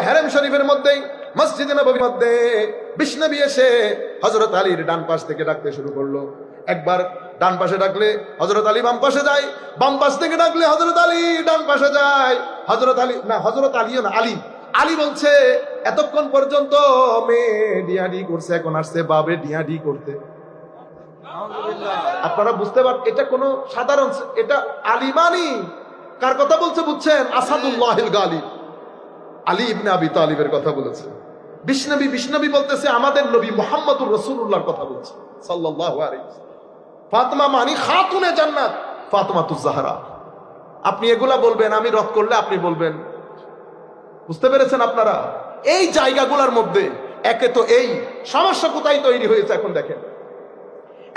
হেরেম শরীফের মধ্যেই মসজিদে নববীর মধ্যে বিষ্ণবী এসে হযরত আলীর ডান পাশ থেকে ডাকতে শুরু করলো। একবার ডান পাশে ডাকলে হযরত আলী বাম পাশে যায়, বাম পাশ থেকে ডাকলে হযরত আলী ডান পাশে যায়। হযরত আলী না, হযরত আলীও না, আলী আলী বলছে এতক্ষণ পর্যন্ত মেয়ে ডিয়াডি করছে, এখন আসছে বাবে ডিয়াডি করতে। আপনারা বুঝতে পারেন এটা কোনো সাধারণ, এটা আলিমানি কার কথা বলছে বুঝছেন? আসাদুল্লাহিল গালিব আলী ইবনে আবি তালিবের কথা বলেছে। বিষ্ণবী বলতেছে আমাদের নবী মুহাম্মদুর রাসূলুল্লাহর কথা বলছে সাল্লাল্লাহু আলাইহি ওয়াসাল্লাম। ফাতেমা মানি খাতুনে জান্নাত, ফাতেমাতুজ জাহরা। আপনি এগুলা বলবেন, আমি রদ করলে আপনি বলবেন। বুঝতে পেরেছেন আপনারা? এই জায়গাগুলোর মধ্যে একে তো এই সমস্যা কোথায় তৈরি হয়েছে এখন দেখেন।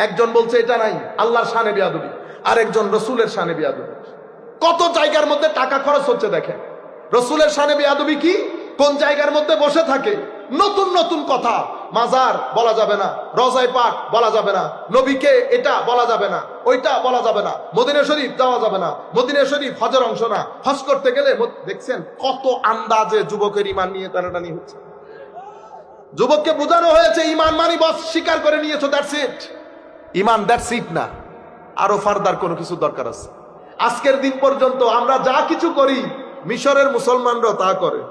একজন বলছে এটা নাই, আল্লাহর শানে বেয়াদবি, আর একজন রসুলের শানে বেয়াদবি। কত জায়গার মধ্যে টাকা খরচ হচ্ছে দেখেন। রসুলের শানে বেয়াদবি কি? কোন জায়গার মধ্যে বসে থাকে নতুন নতুন কথা, মাজার বলা যাবে না, রওজায়ে পাক বলা যাবে না, নবীকে এটা বলা যাবে না, ওইটা বলা যাবে না, মদিনা শরীফ যাওয়া যাবে না, মদিনা শরীফ হজের অংশ না, হজ করতে গেলে দেখছেন কত আন্দাজে যুবকের ইমান নিয়ে টানাটানি হচ্ছে। যুবককে বোঝানো হয়েছে ইমান মানি বস স্বীকার করে নিয়েছো, that's it. Iman that's it না, আরো ফার্দার কোনো কিছু দরকার আছে। আজকের দিন পর্যন্ত আমরা যা কিছু করি মিশরের মুসলমানরা তা করে।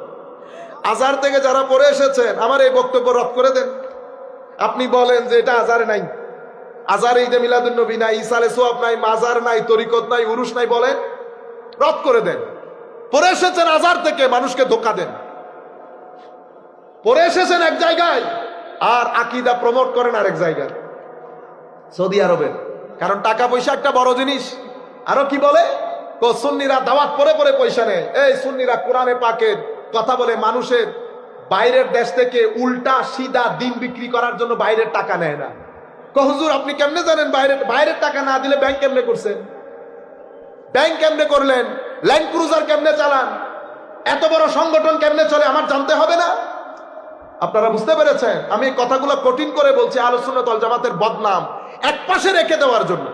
আজহার থেকে যারা পড়ে এসেছেন আমার এই বক্তব্য রদ করে দেন। আপনি বলেন যে এটা আজহারে নাই, আজহারে ঈদে মিলাদুন নবী নাই, ইসালে সোয়াব নাই, মাজার নাই, তরিকত নাই, উরুস নাই, বলেন রদ করে দেন। পড়ে এসেছেন আজহার থেকে, মানুষকে ধোঁকা দেন। পড়ে এসেছেন এক জায়গায় আর আকীদা প্রমোট করেন আরেক জায়গায়, সৌদি আরবের। কারণ টাকা পয়সা একটা বড় জিনিস। আরো কি বলে? সুন্নিরা দাওয়াত পরে পরে পয়সা নেয়। এই সুন্নিরা কোরআনে পাকের কথা বলে মানুষের বাইরের দেশ থেকে উল্টা সিধা দিন বিক্রি করার জন্য বাইরের টাকা নেয় না। হুজুর আপনি কেমনে জানেন বাইরের টাকা না দিলে ব্যাংক কেমনে করছেন? ব্যাংক কেমনে করলেন? ল্যান্ড ক্রুজার কেমনে চালান? এত বড় সংগঠন কেমনে চলে আমার জানতে হবে না? আপনারা বুঝতে পেরেছেন? আমি এই কথাগুলো কঠিন করে বলছি আহলে সুন্নাত ওয়াল জামাতের বদনাম এক পাশে রেখে দেওয়ার জন্য।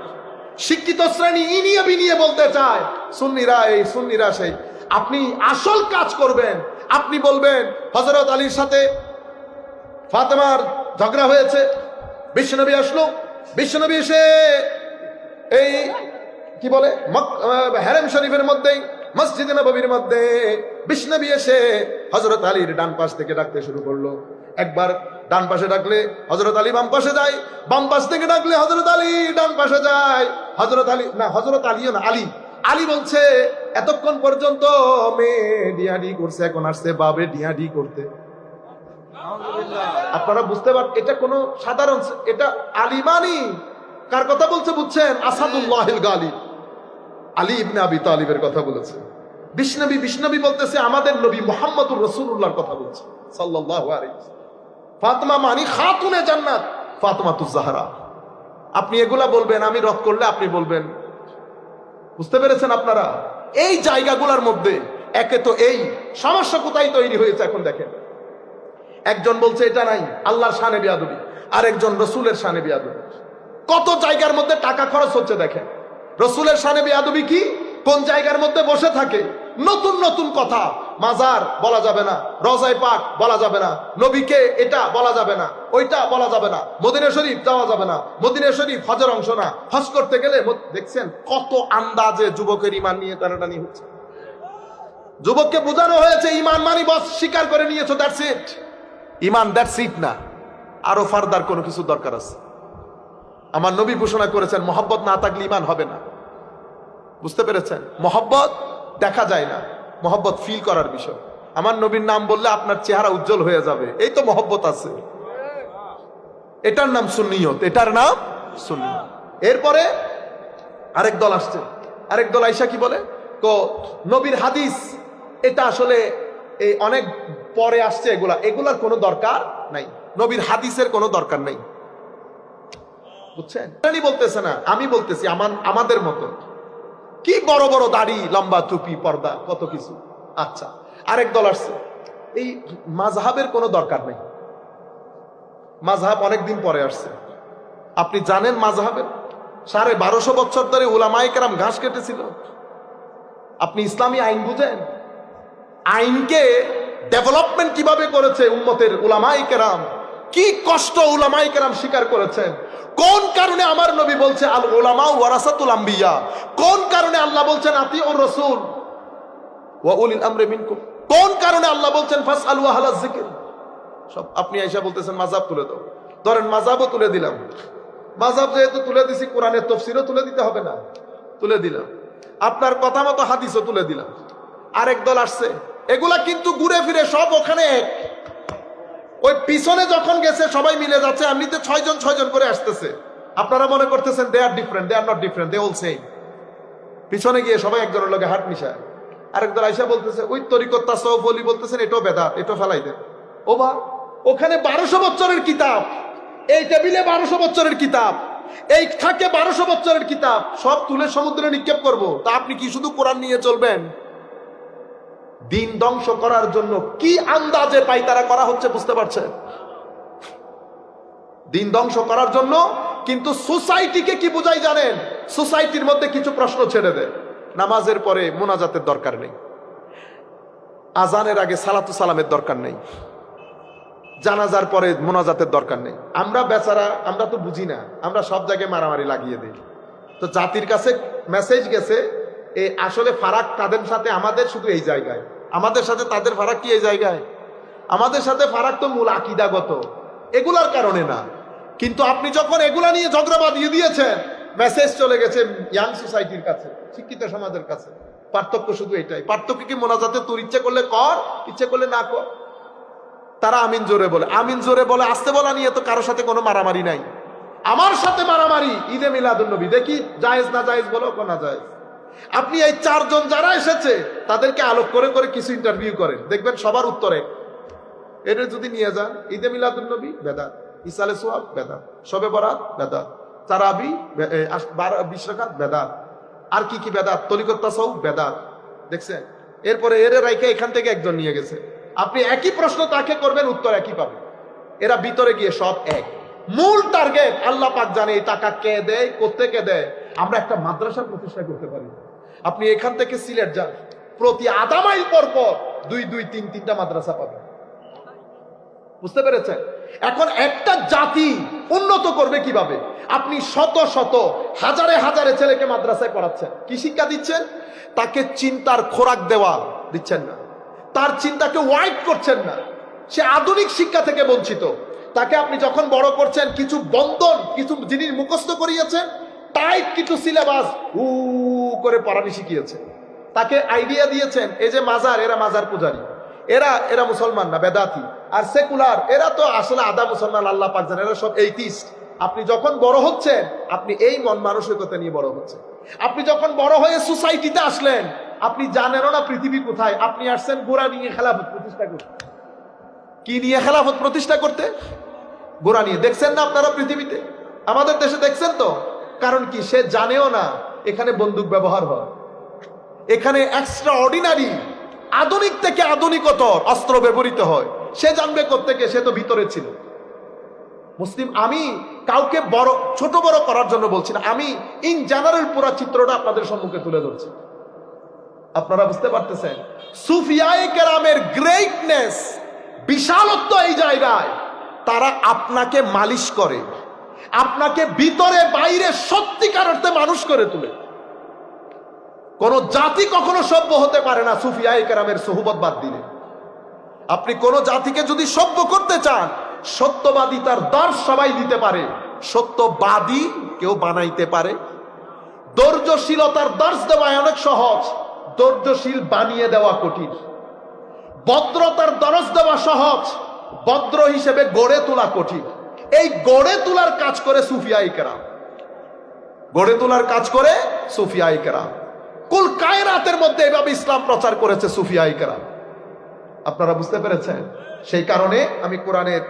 শিক্ষিত শ্রেণী ইনিয়ে বিনিয়ে বলতে চায় সুন্নিরা এই সুন্নিরা সেই। আপনি আসল কাজ করবেন, আপনি বলবেন হযরত আলীর সাথে ফাতেমার ঝগড়া হয়েছে, বিশ্বনবী আসলো, বিশ্বনবী এসে এই কি বলে হেরেম শরীফের মধ্যেই মসজিদে নববীর মধ্যে বিশ্বনবী এসে হযরত আলীর ডান পাশ থেকে ডাকতে শুরু করলো। একবার ডান পাশে ডাকলে হযরত আলী বাম পাশে যায়, বাম পাশ থেকে ডাকলে হযরত আলী ডান পাশে যায়। হযরত আলী না, হযরত আলীও না, আলী আলী বলছে এতক্ষণ পর্যন্ত মেয়ে ডিয়াডি করছে, এখন আসছে বাবে ডিয়াডি করতে। আপনারা বুঝতে পারেন এটা কোনো সাধারণ, এটা আলিমানি কার কথা বলছে বুঝছেন? আসাদুল্লাহিল গালিব আলী ইবনে আবি তালিবের কথা বলেছে। বিষ্ণবী বলতেছে আমাদের নবী মুহাম্মদুর রাসূলুল্লাহর কথা বলছে সাল্লাল্লাহু আলাইহি ওয়াসাল্লাম। ফাতেমা মানি খাতুনে জান্নাত, ফাতেমাতুজ জাহরা। আপনি এগুলা বলবেন, আমি রদ করলে আপনি বলবেন। বুঝতে পেরেছেন আপনারা? এই জায়গাগুলোর মধ্যে একে তো এই সমস্যা কোথায় তৈরি হয়েছে এখন দেখেন। একজন বলছে এটা নাই, আল্লাহর শানে বেয়াদবি, আর একজন রসুলের শানে বেয়াদবি। কত জায়গার মধ্যে টাকা খরচ হচ্ছে দেখেন। রসুলের শানে বেয়াদবি কি? কোন জায়গার মধ্যে বসে থাকে নতুন নতুন কথা, মাজার বলা যাবে না, রওজায়ে পাক বলা যাবে না, নবীকে এটা বলা যাবে না, ওইটা বলা যাবে না, মদিনা শরীফ যাওয়া যাবে না, মদিনা শরীফ হজের অংশ না, হজ করতে গেলে দেখছেন কত আন্দাজে যুবকের ইমান নিয়ে টানাটানি হচ্ছে। যুবককে বোঝানো হয়েছে ইমান মানি বস স্বীকার করে নিয়েছো, that's it. Iman that's it না, আরো ফার্দার কোনো কিছু দরকার আছে। আমার নবী ঘোষণা করেছেন মহব্বত না থাকলে ইমান হবে না। বুঝতে পেরেছেন? মহব্বত দেখা যায় না, মহব্বত ফিল করার বিষয়। আমার নবীর নাম বললে আপনার চেহারা উজ্জ্বল হয়ে যাবে, এই তো মহব্বত আছে। এটার নাম সুন্নিয়ত, এটার নাম সুন্নিয়ত। এরপরে আরেক দল আসছে, আরেক দল আইসা কি বলে নবীর হাদিস এটা আসলে এই অনেক পরে আসছে, এগুলার কোনো দরকার নাই, নবীর হাদিসের কোনো দরকার নাই। বুঝছেন? বলতেছে না, আমি বলতেছি আমাদের মতো কি বড় বড় দাড়ি, লম্বা টুপি, পর্দা, কত কিছু। আচ্ছা, আরেক দল আসছে এই মাযহাবের কোনো দরকার নেই, মাযহাব অনেকদিন পরে আসছে। আপনি জানেন মাযহাবের 1250 বছর ধরে উলামায়ে কেরাম ঘাস কেটেছিল। আপনি ইসলামী আইন বুঝেন? আইনকে ডেভেলপমেন্ট কিভাবে করেছে উম্মতের উলামায়ে কেরাম, কি কষ্ট উলামায়ে কেরাম স্বীকার করেছেন। কোন কারণে আমার নবী বলছে আল উলামা ওয়ারাসাতুল আম্বিয়া, কোন কারণে আল্লাহ বলছেন আতিউর রাসূল ওয়া উলিল আমরি মিনকুম, কোন কারণে আল্লাহ বলছেন ফাসআলু আহলায যিকর। সব আপনি আয়েশা বলতেছেন মাযহাব তুলে দাও, ধরেন মাযহাবও তুলে দিলাম, মাযহাব যেহেতু তুলে দিছি কোরআনের তাফসীরও তুলে দিতে হবে না, তুলে দিলাম। আপনার কথা মতো হাদিসও তুলে দিলাম। আরেক দল আসছে, এগুলা কিন্তু ঘুরে ফিরে সব ওখানে এক। ওই পিছনে যখন গেছে সবাই মিলে যাচ্ছে, এমনিতে 6 জন করে আসতেছে। আপনারা মনে করতেছেন they are different, they are not different, they all same. পিছনে গিয়ে সবাই একজনের লগে হাত মিশায়। আরেক দল আইসা বলতেছে ওই তরিকত তাসাউফ ওলি বলতেছেন এটাও বেদাত, এটাও ফেলাই দেন। ও বা, ওখানে 1200 বছরের কিতাব, এই টেবিলে 1200 বছরের কিতাব, এই থাকে 1200 বছরের কিতাব, সব তুলে সমুদ্রে নিক্ষেপ করব। তা আপনি কি শুধু কোরআন নিয়ে চলবেন? দিন ধ্বংস করার জন্য কি আন্দাজে পাইতারা করা হচ্ছে বুঝতে পারছেন? দিন ধ্বংস করার জন্য। কিন্তু সোসাইটিকে কি বোঝাই জানেন? সোসাইটির মধ্যে কিছু প্রশ্ন ছেড়ে দেয়। নামাজের পরে মোনাজাতের দরকার নেই, আজানের আগে সালাতু সালামের দরকার নেই, জানাজার পরে মোনাজাতের দরকার নেই। আমরা বেচারা, আমরা তো বুঝি না, আমরা সব জায়গায় মারামারি লাগিয়ে দিই। তো জাতির কাছে মেসেজ গেছে, এই আসলে ফারাক তাদের সাথে আমাদের শুধু এই জায়গায়, আমাদের সাথে তাদের ফারাক কি এই জায়গায়? আমাদের সাথে ফারাক তো মূল আকীদাগত, এগুলার কারণে না। কিন্তু আপনি যখন এগুলা নিয়ে ঝগড়া বাঁধিয়ে দিয়েছেন, মেসেজ চলে গেছে ইয়াং সোসাইটির কাছে, শিক্ষিত সমাজের কাছে। পার্থক্য শুধু এটাই। পার্থক্য কি? মোনাজাতে তোর ইচ্ছে করলে কর, ইচ্ছে করলে না কর। তারা আমিন জোরে বলে, আমিন জোরে বলে, আসতে বলা নিয়ে তো কারোর সাথে কোনো মারামারি নাই। আমার সাথে মারামারি ঈদে মিলাদুন নবী, দেখি জায়েজ না জায়েজ বলো, না জায়েজ। আপনি এই 4 জন যারা এসেছে তাদেরকে আলোক করে করে কিছু ইন্টারভিউ করেন, দেখবেন সবার উত্তরে এটা যদি নিয়ে যান, ঈদে মিলাদুন নবী বেদাত, ইসালে সোয়াব বেদাত, শবে বরাত বেদাত, তারাবি 20 রাকাত বেদাত, আর কি কি বেদাত, তরিকত তাসাউফ বেদাত। দেখছেন? এরপরে এর রাইখে এখান থেকে একজন নিয়ে গেছে। আপনি একই প্রশ্ন তাকে করবেন, উত্তর একই পাবেন। এরা ভিতরে গিয়ে সব এক। মূল টার্গেট আল্লাহ পাক জানে এই টাকা কে দেয়, কোত্থেকে দেয়। আমরা একটা মাদ্রাসা প্রতিষ্ঠা করতে পারি। আপনি এখান থেকে সিলেট যান, প্রতি আধা মাইল পর পর 2-3-3টা মাদ্রাসা পাবেন। বুঝতে পেরেছেন? এখন একটা জাতি উন্নত করবে কিভাবে? আপনি শত শত হাজারে হাজারে ছেলেকে মাদ্রাসায় পড়াচ্ছেন, কি শিক্ষা দিচ্ছেন? তাকে চিন্তার খোরাক দেওয়া দিচ্ছেন না, তার চিন্তাকে ওয়াইড করছেন না, সে আধুনিক শিক্ষা থেকে বঞ্চিত। তাকে আপনি যখন বড় করছেন, কিছু বন্ধন, কিছু জিনিস মুখস্থ করিয়েছেন, টাইট কিছু সিলেবাস করে পড়ানি শিখিয়েছে। তাকে আইডিয়া দিয়েছেন এই যে মাজার, এরা মাজার পূজারী, এরা মুসলমান না, বেদাতি। আর সেকুলার, এরা তো আসলে আধা মুসলমান, আল্লাহ পাক জানেন, এরা সব এইথিস্ট। আপনি যখন বড় হচ্ছেন, আপনি এই মন মানসিকতা নিয়ে বড় হচ্ছেন। আপনি যখন বড় হয়ে সোসাইটিতে আসলেন, আপনি জানেনও না পৃথিবী কোথায়। আপনি আসছেন গোড়া নিয়ে খেলাফত প্রতিষ্ঠা করতে। কি নিয়ে খেলাফত প্রতিষ্ঠা করতে? গোড়া নিয়ে। দেখছেন না আপনারা পৃথিবীতে, আমাদের দেশে দেখছেন তো? কারণ কি? সে জানেও না এখানে বন্দুক ব্যবহার হয়, এখানে এক্সট্রা অর্ডিনারি আধুনিক থেকে আধুনিকতর অস্ত্র ব্যবহৃত হয়। সে জানবে কোত্থেকে? সে তো ভিতরে ছিল। মুসলিম, আমি কাউকে বড় ছোট বড় করার জন্য বলছি না, আমি ইন জেনারেল পুরো চিত্রটা আপনাদের সম্মুখে তুলে ধরছি। আপনারা বুঝতে পারতেছেন সুফিয়ায়ে কেরামের গ্রেটনেস, বিশালত্ব এই জায়গায়। তারা আপনাকে মালিশ করে, আপনাকে ভিতরে বাইরে সত্যিকার অর্থে মানুষ করে তোলে। কোন জাতি কখনো সভ্য হতে পারে না সুফিয়ায়ে কেরামের সোহবত বাদ দিলে। আপনি কোন জাতিকে যদি সভ্য করতে চান, সত্যবাদী তার দর্শ সবাই দিতে পারে, সত্যবাদী কেউ বানাইতে পারে। ধৈর্যশীলতার দর্শ দেওয়া অনেক সহজ, ধৈর্যশীল বানিয়ে দেওয়া কঠিন। ভদ্রতার দর্শ দেওয়া সহজ, ভদ্র হিসেবে গড়ে তোলা কঠিন। এই গড়ে তোলার কাজ করে সুফিয়ায়ে কেরাম, গড়ে তোলার কাজ করে সুফিয়ায়ে কেরাম। কুল কায়নাতের মধ্যে এভাবে ইসলাম প্রচার করেছে সুফিয়ায়ে কেরাম। আপনারা বুঝতে পেরেছেন? সেই কারণে আমি কোরআনের